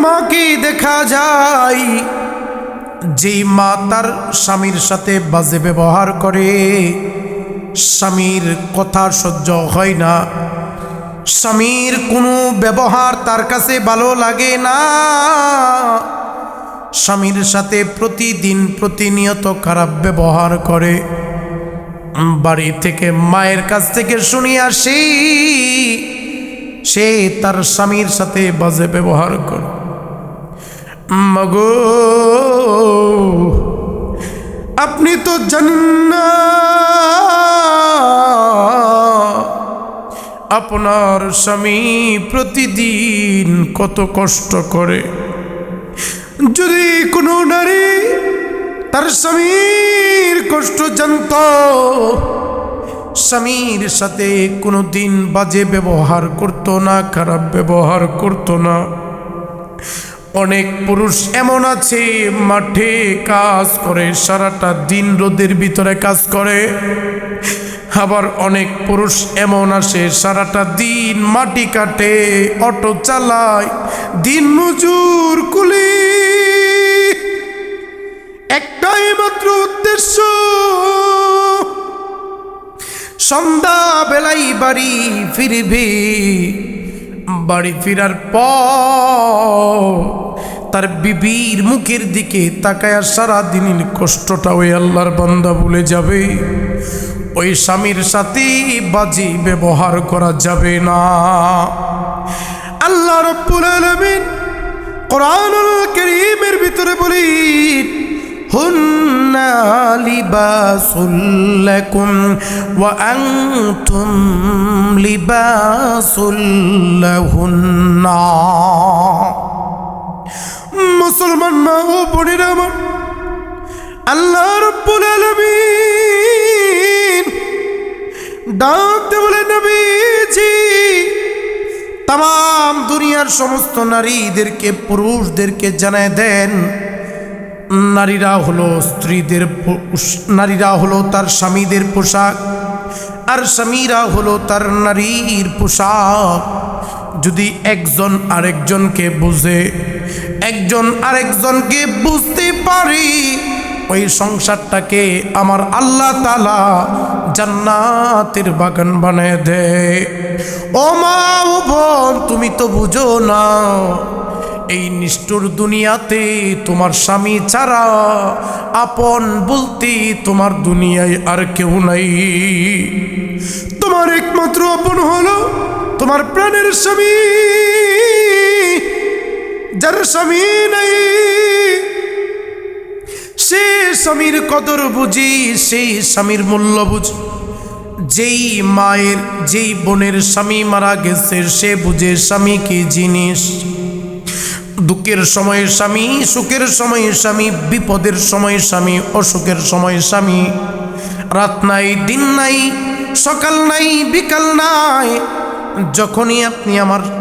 মাকে দেখা যায়, যেই মা তার স্বামীর সাথে বাজে ব্যবহার করে, স্বামীর কথা সহ্য হয় না, স্বামীর কোনো ব্যবহার তার কাছে ভালো লাগে না, স্বামীর সাথে প্রতিদিন প্রতিনিয়ত খারাপ ব্যবহার করে, বাড়ি থেকে মায়ের কাছ থেকে শুনে আসি সে তার স্বামীর সাথে বাজে ব্যবহার করে। মাগো, আপনি তো জানেন না আপনার স্বামী প্রতিদিন কত কষ্ট করে। যদি কোনো নারী তার স্বামীর কষ্ট জানত, স্বামীর সাথে কোনো দিন বাজে ব্যবহার করত না, খারাপ ব্যবহার করত না। অনেক পুরুষ এমন আছে মাঠে কাজ করে, সারাটা দিন রোদের ভিতরে কাজ করে। আবার অনেক পুরুষ এমন আসে সারাটা দিন মাটি কাটে, অটো চালায়, দিন মজুর কুলি। একটাই মাত্র উদ্দেশ্য, সন্ধ্যা বেলায় বাড়ি ফিরবে। বাড়ি ফিরার পর তার বিবির মুখের দিকে তাকায়া সারা দিনের কষ্টটা ওই আল্লাহর বান্দা ভুলে যাবে। ওই স্বামীর সাথে বাজে ব্যবহার করা যাবে না। আল্লাহ রাব্বুল আলামিন কোরআনুল কারীমের ভিতরে বলেন, হুন্না লিবাসুল লাকুম ওয়া আনতুম লিবাসুল লাহুন্না। মুসলমান মা ও বোনেরা আমার, আল্লাহ রাব্বুল আলামিন ডাকতে বলে, নবীজি তাম দুনিয়ার সমস্ত নারীদেরকে, পুরুষদেরকে জানায় দেন, নারীরা হলো স্ত্রীদের, নারীরা হলো তার স্বামীদের পোশাক, আর স্বামীরা হলো তার নারীর পোশাক। যদি একজন আরেকজনকে বুঝে, একজন আরেকজনকে বুঝতে পারি, ওই সংসারটাকে আমার আল্লাহ তাআলা জান্নাতের বাগান বানায় দেয়। ও মা ও বোন, তুমি তো বুঝো না, এই নিষ্ঠুর দুনিয়াতে তোমার স্বামী ছাড়া আপন বলতে তোমার দুনিয়ায় আর কেউ নাই। তোমার একমাত্র আপন হলো তোমার প্রাণের স্বামী। যার স্বামী নাই, সে স্বামীর কদর বুঝি, সেই স্বামীর মূল্য বুঝি। যেই মায়ের, যেই বোনের স্বামী মারা গেছে, সে বুঝে স্বামী কি জিনিস। দুঃখের সময় স্বামী, সুখের সময় স্বামী, বিপদের সময় স্বামী, অসুখের সময় স্বামী। রাত নাই, দিন নাই, সকাল নাই, বিকাল নাই, যখনই আপনি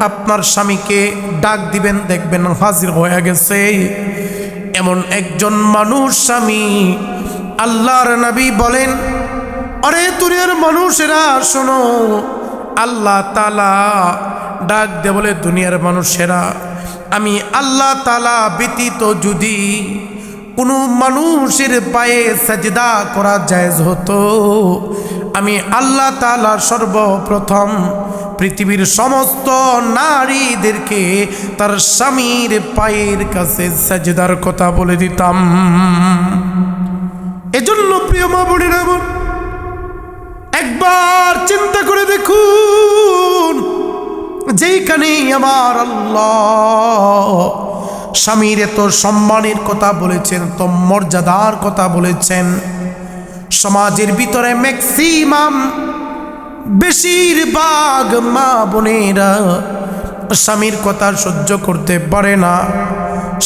আপনার স্বামীকে ডাক দিবেন, দেখবেন হাজির হয়ে গেছে এমন একজন মানুষ স্বামী। আল্লাহর নবী বলেন, আরে দুনিয়ার মানুষেরা শোনো, আল্লাহ তাআলা ডাক দে বলে, দুনিয়ার মানুষেরা, আমি আল্লাহ তাআলা ব্যতীত যদি কোনো মানুষের পায়ে সাজদা করা জায়েজ হতো, আমি আল্লাহ তাআলা সর্বপ্রথম পৃথিবীর সমস্ত নারীদেরকে তার স্বামীর পায়ের কাছে সাজদার কথা বলে দিতাম। এজন্য প্রিয় মা বোনেরা, একবার চিন্তা করে দেখুন, যেইখানে আমার আল্লাহ স্বামীর এত সম্মানের কথা বলেছেন, তো মর্যাদার কথা বলেছেন, সমাজের ভিতরে ম্যাক্সিমাম বেশিরভাগ মা বোনেরা স্বামীর কথা সহ্য করতে পারে না,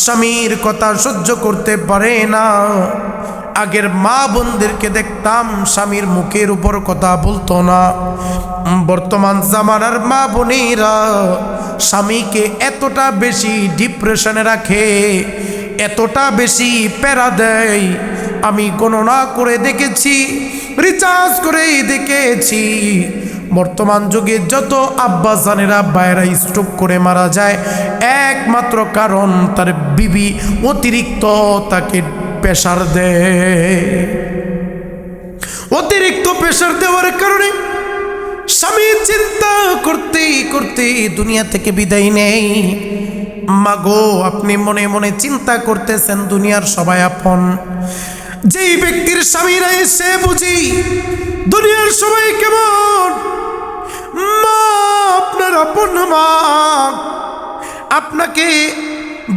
স্বামীর কথা সহ্য করতে পারে না। আগের মা বোনদেরকে দেখতাম স্বামীর মুখের উপর কথা বলতো না। বর্তমান জামানার মা বোনেরা স্বামীকে এতটা বেশি ডিপ্রেশনে রাখে, এতটা বেশি প্যারা দেয়, আমি গণনা করে দেখেছি, রিচার্জ করে দেখেছি, বর্তমান যুগে যত আব্বাজানেরা বাইরা স্ট্রোক করে মারা যায়, একমাত্র কারণ তার বিবি অতিরিক্ত তাকে প্রেশার দেয়। অতিরিক্ত প্রেশার দেওয়ার কারণে স্বামী চিন্তা করতে করতে দুনিয়া থেকে বিদায় নেই। মাগো, আপনি মনে মনে চিন্তা করতেছেন দুনিয়ার সবাই আপন। যেই ব্যক্তির স্বামী নাই সে বুঝি দুনিয়ার সবাই কেমন। মা আপনার আপন মা, আপনাকে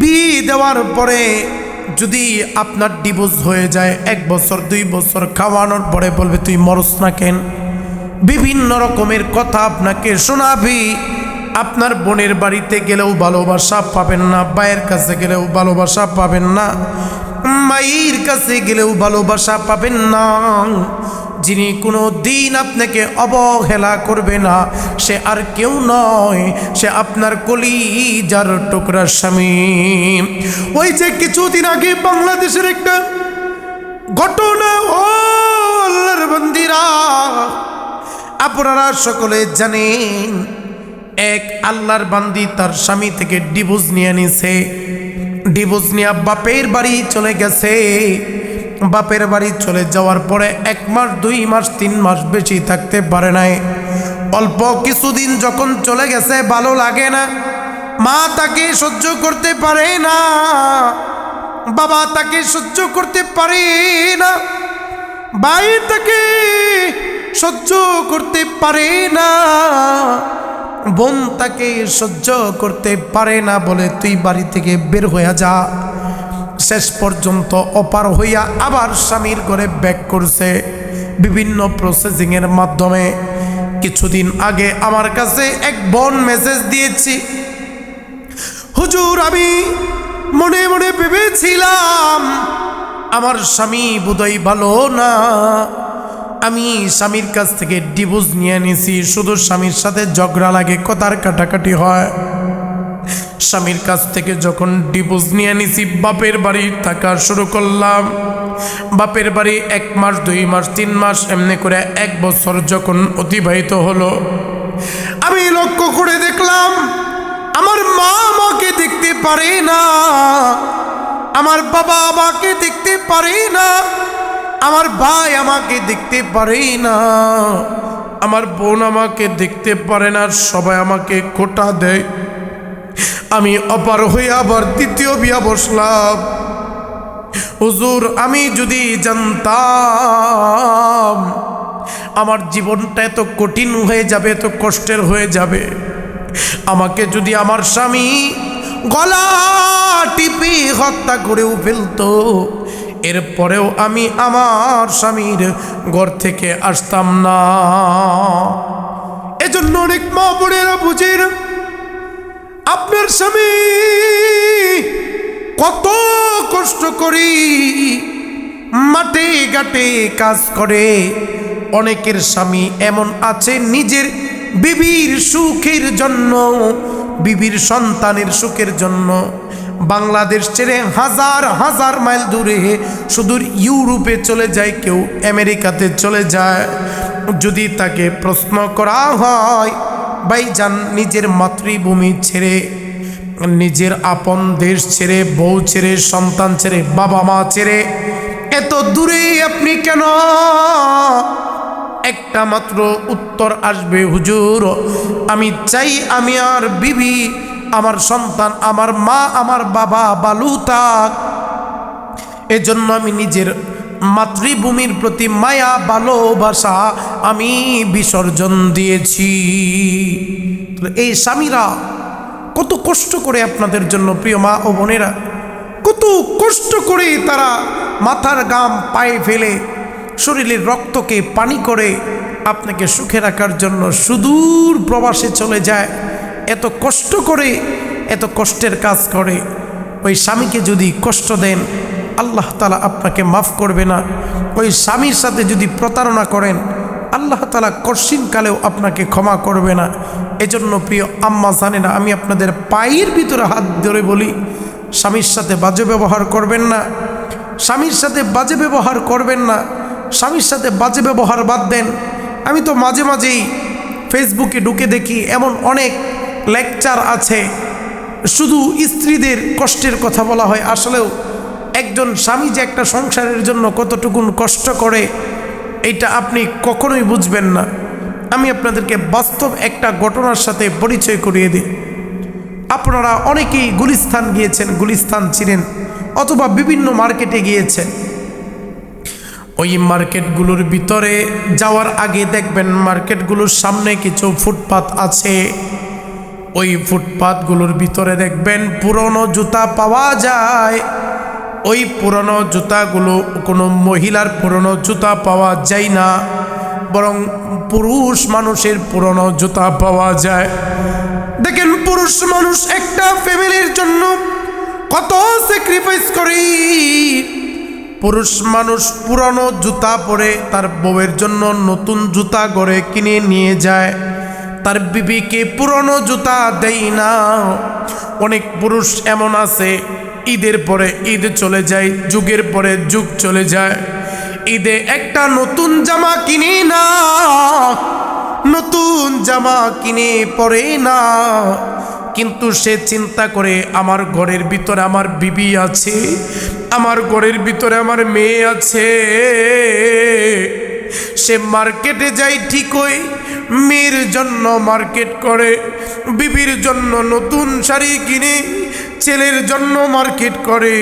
বিয়ে দেওয়ার পরে যদি আপনার ডিভোর্স হয়ে যায়, 1 বছর 2 বছর খাওয়ানোর পরে বলবে তুই মরস না কেন, বিভিন্ন রকমের কথা আপনাকে শোনাবি। আপনার বোনের বাড়িতে গেলেও ভালোবাসা পাবেন না, ভাইয়ের কাছে গেলেও ভালোবাসা পাবেন না, মায়ের কাছে গেলেও ভালোবাসা পাবেন না। যিনি কোনো দিন আপনাকে অবহেলা করবে না সে আর কেউ নয়, সে আপনার কলিজার টুকরা স্বামী। ওই যে কিছুদিন আগে বাংলাদেশের একটা ঘটনা, ও আল্লাহর বান্দিরা, আপনারা সকলে জানেন, এক আল্লাহর বান্দি তার স্বামী থেকে ডিভোর্স নিয়ে নিছে। ডিভোর্স নিয়ে বাপের বাড়ি চলে গেছে। বাপের বাড়ি চলে যাওয়ার পরে 1 মাস 2 মাস 3 মাস বেশি থাকতে পারে নাই। অল্প কিছুদিন যখন চলে গেছে, ভালো লাগে না, মা তাকে সহ্য করতে পারে না, বাবা তাকে সহ্য করতে পারে না, ভাই তাকে সহ্য করতে পারে না, বোন তাকে সহ্য করতে পারে না, বলে তুই বাড়ি থেকে বের হয়ে যা। শেষ পর্যন্ত অপার হইয়া আবার স্বামীর ঘরে ব্যাক করছে বিভিন্ন প্রসেসিংয়ের মাধ্যমে। কিছুদিন আগে আমার কাছে এক বোন মেসেজ দিয়েছি, হুজুর আমি মনে মনে ভেবেছিলাম আমার স্বামী বোধহয় ভালো না, আমি স্বামীর কাছ থেকে ডিভোর্স নিয়ে নিছি। শুধু স্বামীর সাথে ঝগড়া লাগে, কথার কাটাকাটি হয়। স্বামীর কাছ থেকে যখন ডিভোর্স নিয়ে নিছি, বাপের বাড়ি থাকা শুরু করলাম। বাপের বাড়ি 1 মাস 2 মাস 3 মাস এমনি করে 1 বছর যখন অতিবাহিত হলো, আমি লক্ষ্য করে দেখলাম আমার মা আমাকে দেখতে পারে না, আমার বাবা আমাকে দেখতে পারে না, আমার ভাই আমাকে দেখতে পারে না, আমার বোন আমাকে দেখতে পারে না, সবাই আমাকে খোঁটা দেয়। আমি অপার হয়ে আবার দ্বিতীয় বিয়া বসলাম। হুজুর আমি যদি জানতাম আমার জীবনটা এত কঠিন হয়ে যাবে, এত কষ্টের হয়ে যাবে, আমাকে যদি আমার স্বামী গলা টিপে হত্যা করেও ফেলতো, এরপরেও আমি আমার স্বামীর ঘর থেকে আসতাম না। এজন্য অনেক মা বোনেরা বুঝে না, আপনার স্বামী কত কষ্ট করি মাঠে ঘাটে কাজ করে। অনেকের স্বামী এমন আছে নিজের বিবির সুখের জন্য, বিবির সন্তানের সুখের জন্য বাংলাদেশ ছেড়ে হাজার হাজার মাইল দূরে সুদূর ইউরোপে চলে যায়, কেউ আমেরিকাতে চলে যায়। যদি তাকে প্রশ্ন করা হয়, ভাইজান নিজের মাতৃভূমি ছেড়ে, নিজের আপন দেশ ছেড়ে, বউ ছেড়ে, সন্তান ছেড়ে, বাবা মা ছেড়ে এত দূরে আপনি কেন? একটা মাত্র উত্তর আসবে, হুজুর আমি চাই আমি আর বিবি, আমার সন্তান, আমার মা, আমার বাবা ভালো থাক। এজন্য আমি নিজের মাতৃভূমির প্রতি মায়া ভালোবাসা আমি বিসর্জন দিয়েছি। এই স্বামীরা কত কষ্ট করে আপনাদের জন্য, প্রিয় মা ও বোনেরা, কত কষ্ট করে তারা মাথার ঘাম পায়ে ফেলে শরীরের রক্তকে পানি করে আপনাকে সুখে রাখার জন্য সুদূর প্রবাসে চলে যায়। এত কষ্ট করে, এত কষ্টের কাজ করে। ওই স্বামীকে যদি কষ্ট দেন, আল্লাহ তাআলা আপনাকে মাফ করবে না। ওই স্বামীর সাথে যদি প্রতারণা করেন, আল্লাহ তাআলা কঠিনকালেও আপনাকে ক্ষমা করবে না। এজন্য প্রিয় আম্মা জানেনা, আমি আপনাদের পায়ের ভিতরে হাত ধরে বলি, স্বামীর সাথে বাজে ব্যবহার করবেন না, স্বামীর সাথে বাজে ব্যবহার করবেন না, স্বামীর সাথে বাজে ব্যবহার বাদ দেন। আমি তো মাঝে মাঝেই ফেসবুকে ঢুকে দেখি এমন অনেক লেকচার আছে, শুধু স্ত্রীদের কষ্টের কথা বলা হয়। আসলেও একজন স্বামী যে একটা সংসারের জন্য কতটুকুন কষ্ট করে এটা আপনি কখনোই বুঝবেন না। আমি আপনাদেরকে বাস্তব একটা ঘটনার সাথে পরিচয় করিয়ে দিই। আপনারা অনেকেই গুলিস্তান গিয়েছেন, গুলিস্তান চিনেন, অথবা বিভিন্ন মার্কেটে গিয়েছেন। ওই মার্কেটগুলোর ভিতরে যাওয়ার আগে দেখবেন মার্কেটগুলোর সামনে কিছু ফুটপাত আছে। ওই ফুটপাতগুলোর ভিতরে দেখবেন পুরনো জুতা পাওয়া যায়। ওই পুরনো জুতাগুলো কোনো মহিলার পুরনো জুতা পাওয়া যায় না, বরং পুরুষ মানুষের পুরনো জুতা পাওয়া যায়। দেখেন পুরুষ মানুষ একটা ফ্যামিলির জন্য কত স্যাক্রিফাইস করি। পুরুষ মানুষ পুরনো জুতা পরে তার বউয়ের জন্য নতুন জুতা গড়ে কিনে নিয়ে যায়, তার বিবিকে পুরনো জুতা দেয় না। অনেক পুরুষ এমন আছে, ঈদের পরে ঈদ চলে যায়, যুগের পরে যুগ চলে যায়, ঈদে একটা নতুন জামা কিনে না, নতুন জামা কিনে পরে না। কিন্তু সে চিন্তা করে আমার ঘরের ভিতরে আমার বিবি আছে, আমার ঘরের ভিতরে আমার মেয়ে আছে। সে মার্কেটে যায় ঠিকই, মেয়ের জন্য মার্কেট করে, বিবির জন্য নতুন শাড়ি কিনে, ছেলের জন্য মার্কেট করে।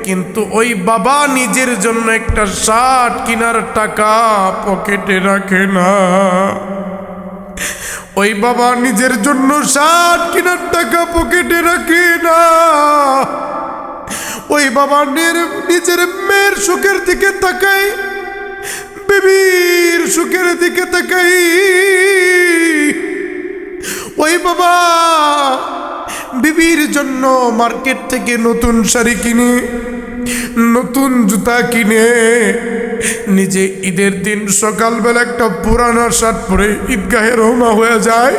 কিন্তু ওই বাবা নিজের জন্য একটা শার্ট কেনার টাকা পকেটে রাখে না। ওই বাবা নিজের জন্য শার্ট কেনার টাকা পকেটে রাখে না। ওই বাবা নিজের মেয়ের সুখের দিকে তাকায়, বিবির সুখের দিকে তাকাই। ওই বাবা বিবির জন্য মার্কেট থেকে নতুন শাড়ি কিনে, নতুন জুতা কিনে, নিজে ঈদের দিন সকালবেলা একটা পুরানো শার্ট পরে ঈদগাহে রওনা হয়ে যায়।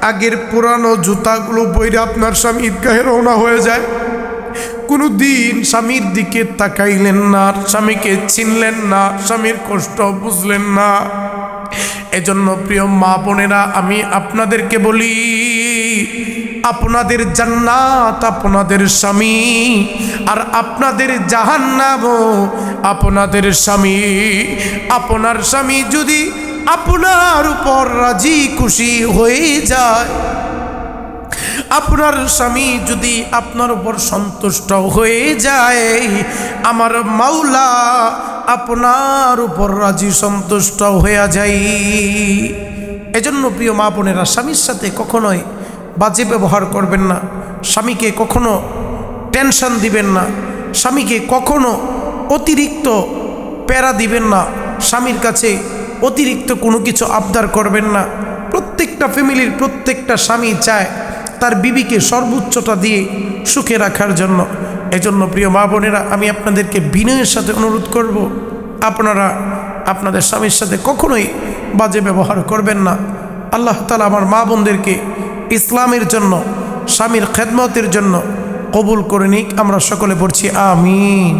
আগের পুরানো জুতাগুলো পরে আপনার স্বামী ঈদগাহে রওনা হয়ে যায়। কোনো দিন স্বামীর দিকে তাকাইলেন না, স্বামীকে চিনলেন না, স্বামীর কষ্ট বুঝলেন না। এজন্য প্রিয় মা বোনেরা, আমি আপনাদেরকে বলি, আপনাদের জান্নাত আপনাদের স্বামী, আর আপনাদের জাহান্নাম আপনাদের স্বামী। আপনার স্বামী যদি আপনার উপর রাজি খুশি হয়ে যায়, আপনার স্বামী যদি আপনার উপর সন্তুষ্ট হয়ে যায়, আমার মাওলা আপনার উপর রাজি সন্তুষ্ট হয়ে যায়। এজন্য প্রিয় মা বোনেরা, স্বামীর সাথে কখনোই বাজে ব্যবহার করবেন না, স্বামীকে কখনো টেনশন দিবেন না, স্বামীকে কখনো অতিরিক্ত প্যারা দিবেন না, স্বামীর কাছে অতিরিক্ত কোনো কিছু আবদার করবেন না। প্রত্যেকটা ফ্যামিলির প্রত্যেকটা স্বামী চায় তার বিবিকে সর্বোচ্চটা দিয়ে সুখে রাখার জন্য। এজন্য প্রিয় মা বোনেরা, আমি আপনাদেরকে বিনয়ের সাথে অনুরোধ করব, আপনারা আপনাদের স্বামীর সাথে কখনোই বাজে ব্যবহার করবেন না। আল্লাহ তাআলা আমার মা বোনদেরকে ইসলামের জন্য, স্বামীর খেদমতের জন্য কবুল করে নিক। আমরা সকলে পড়ছি আমিন।